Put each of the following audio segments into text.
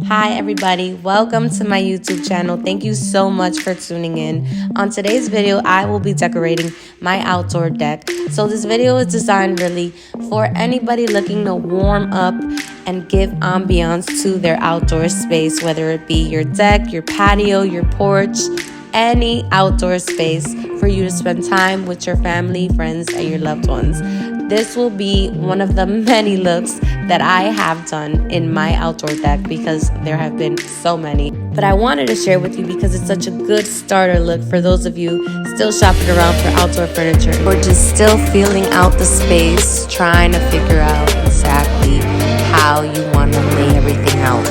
Hi everybody, welcome to my YouTube channel. Thank you so much for tuning in. On today's video, I will be decorating my outdoor deck. So this video is designed really for anybody looking to warm up and give ambiance to their outdoor space, whether it be your deck, your patio, your porch, any outdoor space for you to spend time with your family, friends, and your loved ones. This will be one of the many looks that I have done in my outdoor deck because there have been so many. But I wanted to share with you because it's such a good starter look for those of you still shopping around for outdoor furniture or just still feeling out the space, trying to figure out exactly how you want to lay everything out.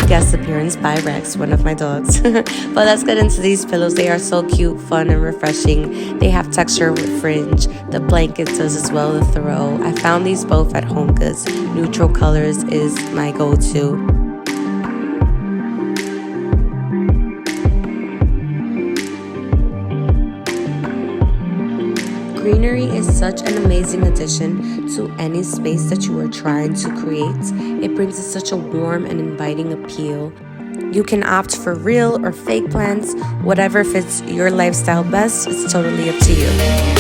Guest appearance by Rex, one of my dogs. But let's get into these pillows. They are so cute, fun, and refreshing. They have texture with fringe. The blanket does as well, the throw. I found these both at Homegoods. Neutral colors is my go-to. Greenery is such an amazing addition to any space that you are trying to create. It brings it such a warm and inviting appeal. You can opt for real or fake plants. Whatever fits your lifestyle best, it's totally up to you.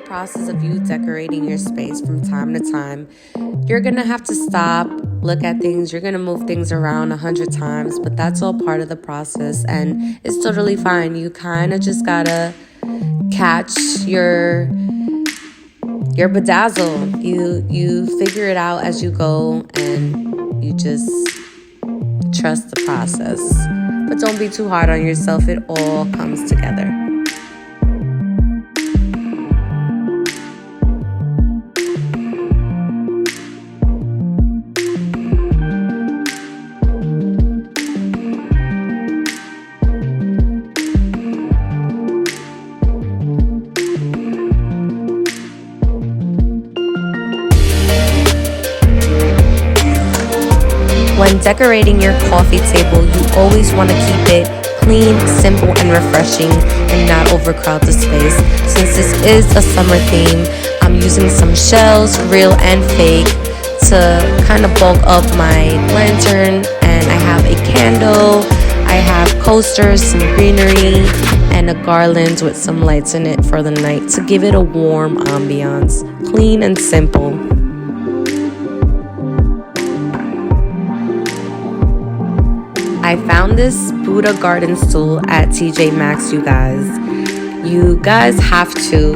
Process of you decorating your space from time to time, you're gonna have to stop, look at things, you're gonna move things around 100 times, but that's all part of the process and it's totally fine. You kind of just gotta catch your bedazzle. You figure it out as you go and you just trust the process, but don't be too hard on yourself. It all comes together. When decorating your coffee table, you always want to keep it clean, simple, and refreshing and not overcrowd the space. Since this is a summer theme, I'm using some shells, real and fake, to kind of bulk up my lantern. And I have a candle, I have coasters, some greenery, and a garland with some lights in it for the night to give it a warm ambiance. Clean and simple. I found this Buddha garden stool at TJ Maxx, you guys. You guys have to,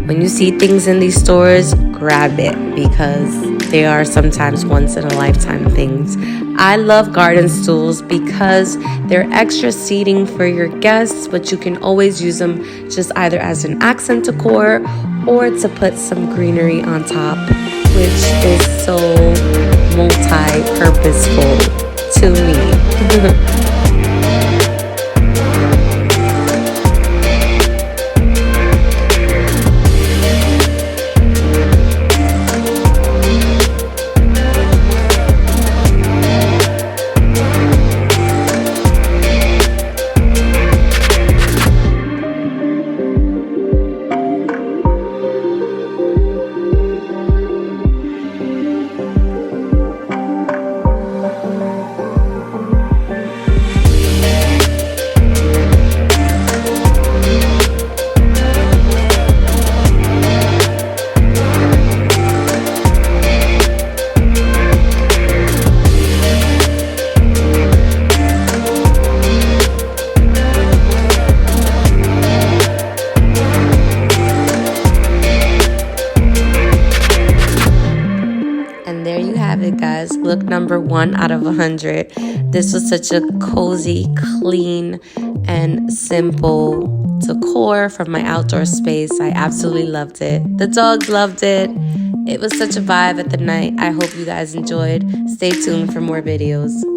when you see things in these stores, grab it because they are sometimes once in a lifetime things. I love garden stools because they're extra seating for your guests, but you can always use them just either as an accent decor or to put some greenery on top, which is so multi-purposeful to me. 1 out of 100. This was such a cozy, clean, and simple decor from my outdoor space. I absolutely loved it. The dogs loved it. It was such a vibe at the night. I hope you guys enjoyed. Stay tuned for more videos.